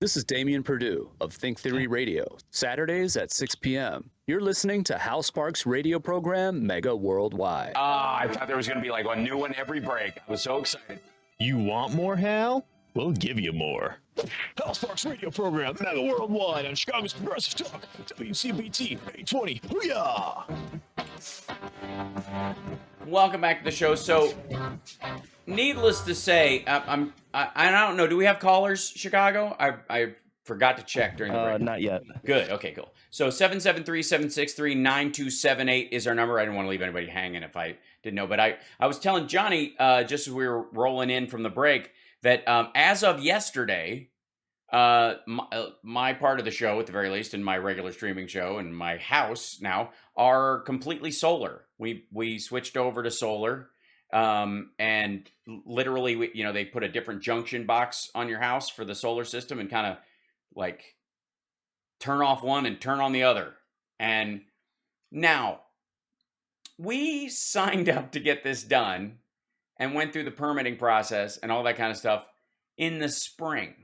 This is Damian Perdue of Think Theory Radio, Saturdays at 6 p.m. You're listening to Hal Sparks' radio program, Mega Worldwide. I thought there was going to be like a new one every break. I was so excited. You want more, Hal? We'll give you more. Hal Sparks' radio program, Mega Worldwide on Chicago's Progressive Talk, WCPT 820. Hoo-yah! Welcome back to the show. So, needless to say, I don't know. Do we have callers, Chicago? I forgot to check during the break. Not yet. Good. Okay, cool. So 773-763-9278 is our number. I didn't want to leave anybody hanging if I didn't know. But I was telling Johnny, just as we were rolling in from the break, that as of yesterday, my part of the show, at the very least, and my regular streaming show and my house now are completely solar. We switched over to solar. And literally, they put a different junction box on your house for the solar system and kind of like turn off one and turn on the other. And now we signed up to get this done and went through the permitting process and all that kind of stuff in the spring.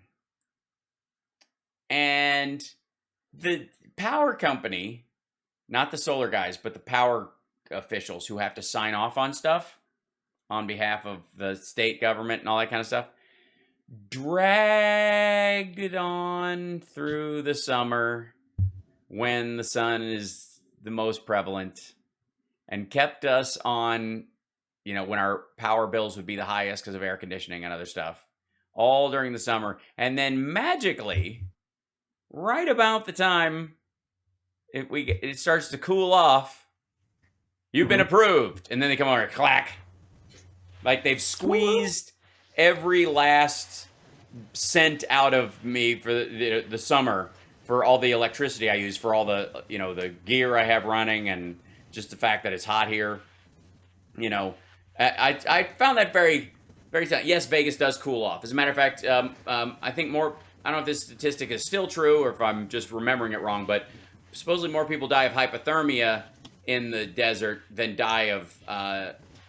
And the power company, not the solar guys, but the power officials who have to sign off on stuff on behalf of the state government and all that kind of stuff, dragged it on through the summer when the sun is the most prevalent and kept us on, when our power bills would be the highest because of air conditioning and other stuff, all during the summer. And then magically, right about the time it starts to cool off, you've been approved. And then they come over, clack. Like they've squeezed every last cent out of me for the summer for all the electricity I use, for all the, the gear I have running, and just the fact that it's hot here. I found that very, very sad. Yes, Vegas does cool off. As a matter of fact, I think more, I don't know if this statistic is still true or if I'm just remembering it wrong, but supposedly more people die of hypothermia in the desert than die of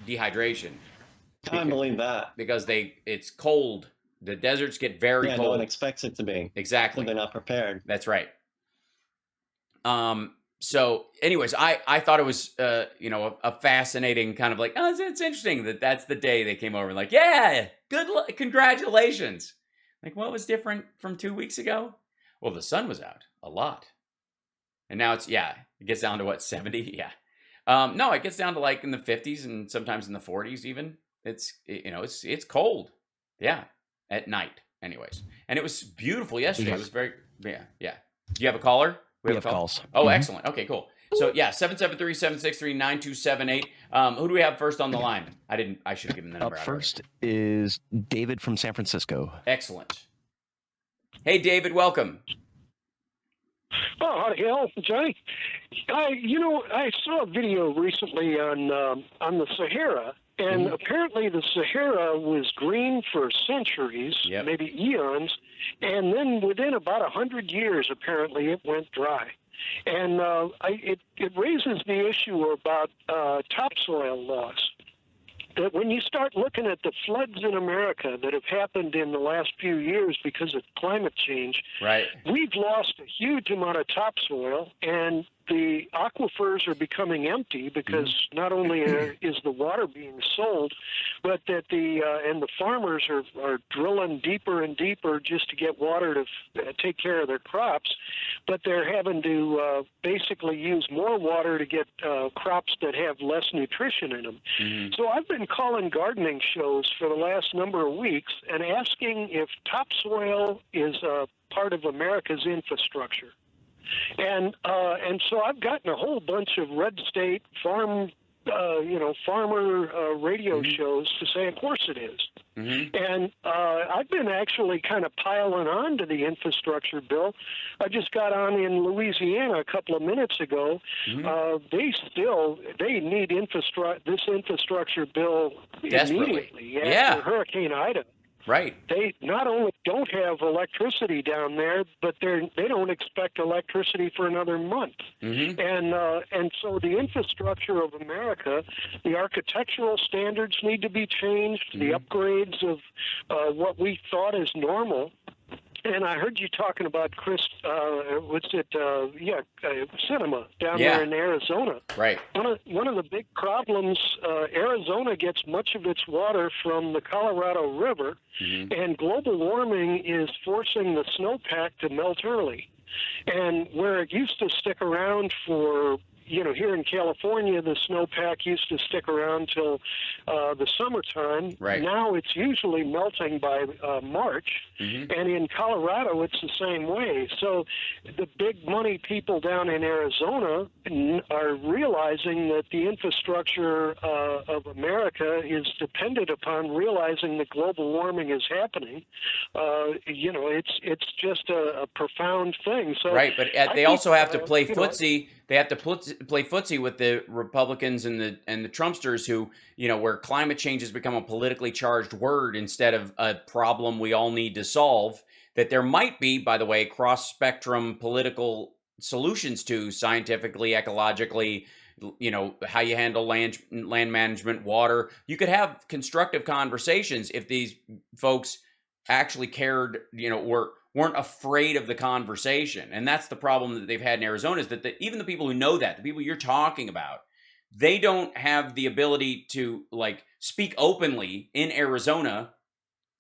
dehydration. I believe that. Because it's cold. The deserts get very cold. No one expects it to be. Exactly. So they're not prepared. That's right. So anyways, I thought it was, a fascinating kind of like, it's interesting that's the day they came over and like, yeah, congratulations. Like, what was different from 2 weeks ago? Well, the sun was out a lot. And now it gets down to what, 70? Yeah. No, it gets down to like in the 50s and sometimes in the 40s even. It's cold. Yeah. At night, anyways. And it was beautiful yesterday. It was very, yeah. Do you have a caller? We have calls. Oh, excellent. Okay, cool. So, 773-763-9278. Who do we have first on the line? I should have given the number. Up first is David from San Francisco. Excellent. Hey, David, welcome. Oh, howdy, Hal, Johnny. I saw a video recently on the Sahara. And apparently the Sahara was green for centuries, maybe eons, and then within about 100 years, apparently, it went dry. And it raises the issue about topsoil loss. That when you start looking at the floods in America that have happened in the last few years because of climate change, right, we've lost a huge amount of topsoil, and the aquifers are becoming empty because not only is the water being sold, but that the farmers are drilling deeper and deeper just to get water to take care of their crops, but they're having to basically use more water to get crops that have less nutrition in them. So I've been calling gardening shows for the last number of weeks and asking if topsoil is a part of America's infrastructure. And so I've gotten a whole bunch of red state farmer radio shows to say, of course it is. And I've been actually kind of piling on to the infrastructure bill. I just got on in Louisiana a couple of minutes ago. They need this infrastructure bill immediately after Hurricane Ida. Right. They not only don't have electricity down there, but they don't expect electricity for another month. And so the infrastructure of America, the architectural standards need to be changed. The upgrades of what we thought is normal And I heard you talking about Chris, Cinema down Yeah. there in Arizona. Right. One of the big problems, Arizona gets much of its water from the Colorado River, and global warming is forcing the snowpack to melt early. And where it used to stick around for, here in California, the snowpack used to stick around till the summertime. Right. Now it's usually melting by March. And in Colorado, it's the same way. So the big money people down in Arizona are realizing that the infrastructure of America is dependent upon realizing that global warming is happening. It's just a profound thing. So Right, but I they also think, have to play you know, footsie. They have to play footsie with the Republicans and the Trumpsters who, where climate change has become a politically charged word instead of a problem we all need to solve. That there might be, by the way, cross-spectrum political solutions to scientifically, ecologically, how you handle land management, water. You could have constructive conversations if these folks actually cared, weren't afraid of the conversation. And that's the problem that they've had in Arizona, is that even the people who know that, the people you're talking about, they don't have the ability to speak openly in Arizona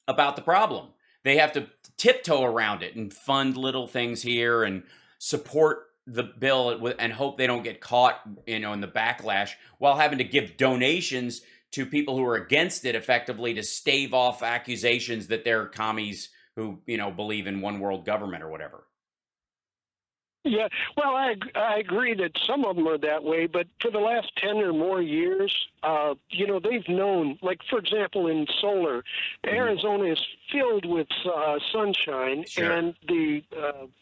about the problem. They have to tiptoe around it and fund little things here and support the bill and hope they don't get caught, in the backlash, while having to give donations to people who are against it effectively to stave off accusations that they're commies who, believe in one world government or whatever. Yeah, well, I agree that some of them are that way, but for the last 10 or more years, they've known, like, for example, in solar, Arizona is filled with sunshine, Sure. and the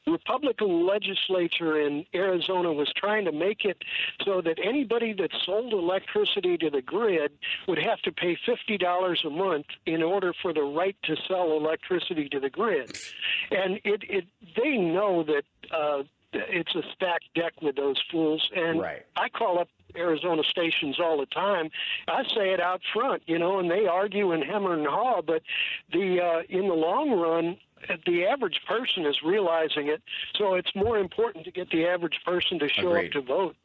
Republican legislature in Arizona was trying to make it so that anybody that sold electricity to the grid would have to pay $50 a month in order for the right to sell electricity to the grid. And they know that it's a stacked deck with those fools. And Right. I call up Arizona stations all the time. I say it out front, and they argue and hem and haw, but in the long run, the average person is realizing it. So it's more important to get the average person to show Agreed. up to vote.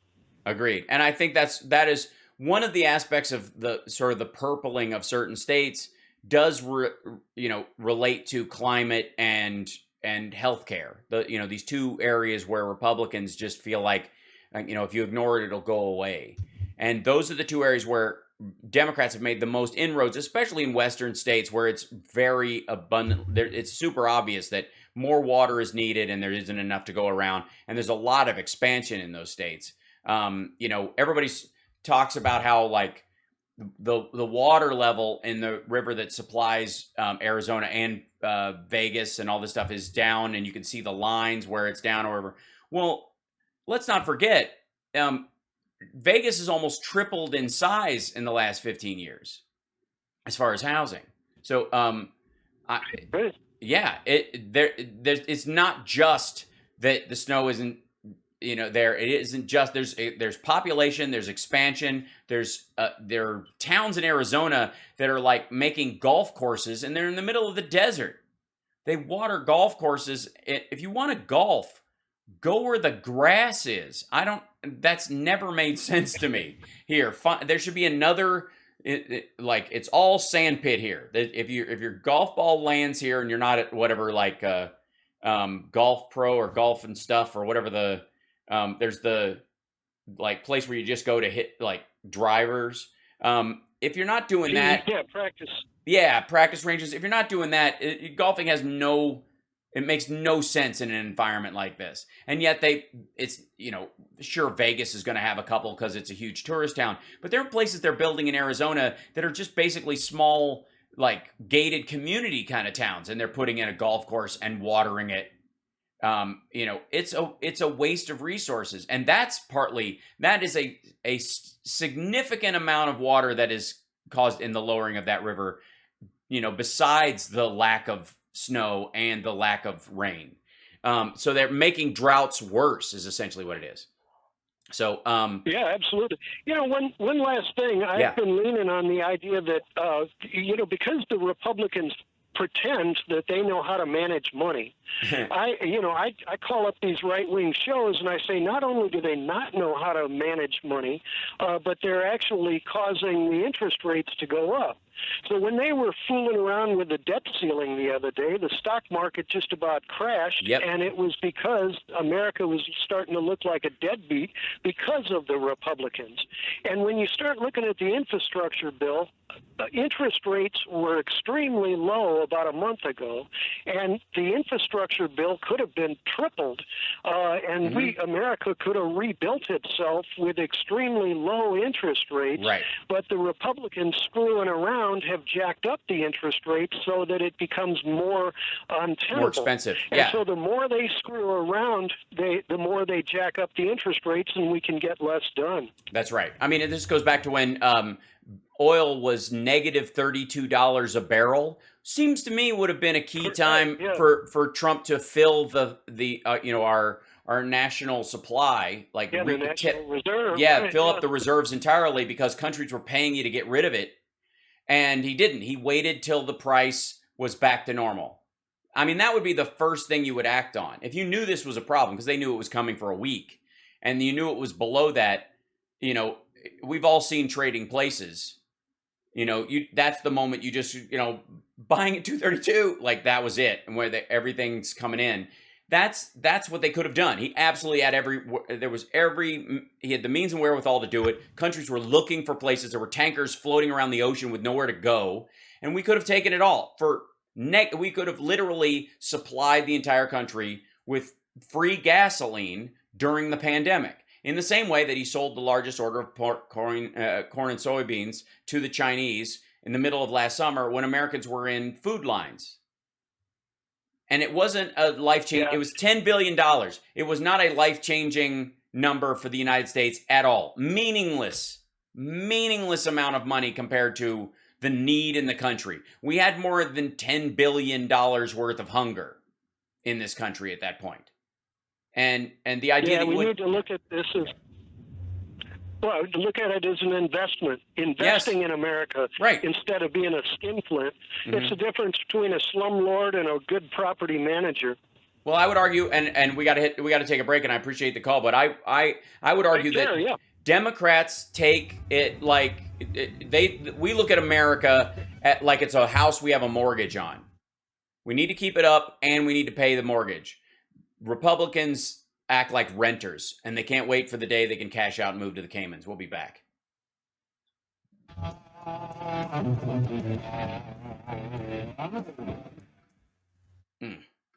Agreed. And I think that is one of the aspects of the sort of the purpling of certain states does relate to climate and healthcare. These two areas where Republicans just feel like, if you ignore it, it'll go away. And those are the two areas where Democrats have made the most inroads, especially in Western states where it's very abundant. It's super obvious that more water is needed and there isn't enough to go around. And there's a lot of expansion in those states. Everybody talks about how the water level in the river that supplies Arizona and Vegas and all this stuff is down, and you can see the lines where it's down or whatever. Well, let's not forget, Vegas has almost tripled in size in the last 15 years as far as housing. So, it's not just that the snow isn't, there. It isn't just there's population, there's expansion, there are towns in Arizona that are making golf courses, and they're in the middle of the desert. They water golf courses. If you want to golf, go where the grass is. That's never made sense to me. Here, there should be another. It's all sand pit here. If your golf ball lands here and you're not at whatever Golf Pro or Golf and Stuff or whatever there's the place where you just go to hit drivers. If you're not doing that, practice. Yeah, practice ranges. If you're not doing that, golfing it makes no sense in an environment like this. And yet sure, Vegas is going to have a couple because it's a huge tourist town, but there are places they're building in Arizona that are just basically small, gated community kind of towns, and they're putting in a golf course and watering it. It's a waste of resources, and that is a significant amount of water that is caused in the lowering of that river, besides the lack of snow and the lack of rain. So they're making droughts worse is essentially what it is. So yeah, absolutely. One last thing. I've been leaning on the idea that because the Republicans pretend that they know how to manage money. I call up these right-wing shows and I say not only do they not know how to manage money, but they're actually causing the interest rates to go up. So when they were fooling around with the debt ceiling the other day, the stock market just about crashed, and it was because America was starting to look like a deadbeat because of the Republicans. And when you start looking at the infrastructure bill, interest rates were extremely low about a month ago, and the infrastructure bill could have been tripled, and America could have rebuilt itself with extremely low interest rates. Right. But the Republicans screwing around have jacked up the interest rates so that it becomes more untenable. More expensive. And so the more they screw around, the more they jack up the interest rates, and we can get less done. That's right. I mean, this goes back to when oil was negative $32 a barrel. Seems to me would have been a key time for Trump to fill the our national supply, like the national reserve. Fill up the reserves entirely, because countries were paying you to get rid of it. And he didn't. He waited till the price was back to normal. I mean, that would be the first thing you would act on. If you knew this was a problem, because they knew it was coming for a week, and you knew it was below that, we've all seen Trading Places. That's the moment you just, buying at 232, like that was it, and where everything's coming in. That's what they could have done. He absolutely had he had the means and wherewithal to do it. Countries were looking for places. There were tankers floating around the ocean with nowhere to go. And we could have taken it all. We could have literally supplied the entire country with free gasoline during the pandemic. In the same way that he sold the largest order of corn and soybeans to the Chinese in the middle of last summer when Americans were in food lines. And it wasn't a life-changing, It was $10 billion. It was not a life-changing number for the United States at all. Meaningless amount of money compared to the need in the country. We had more than $10 billion worth of hunger in this country at that point. And the idea that we need to look at this as, look at it as an investment, investing in America, instead of being a skinflint. It's the difference between a slumlord and a good property manager. Well, I would argue, and we got to take a break, and I appreciate the call, but I would argue that Democrats take it like we look at America like it's a house we have a mortgage on. We need to keep it up, and we need to pay the mortgage. Republicans act like renters, and they can't wait for the day they can cash out and move to the Caymans. We'll be back.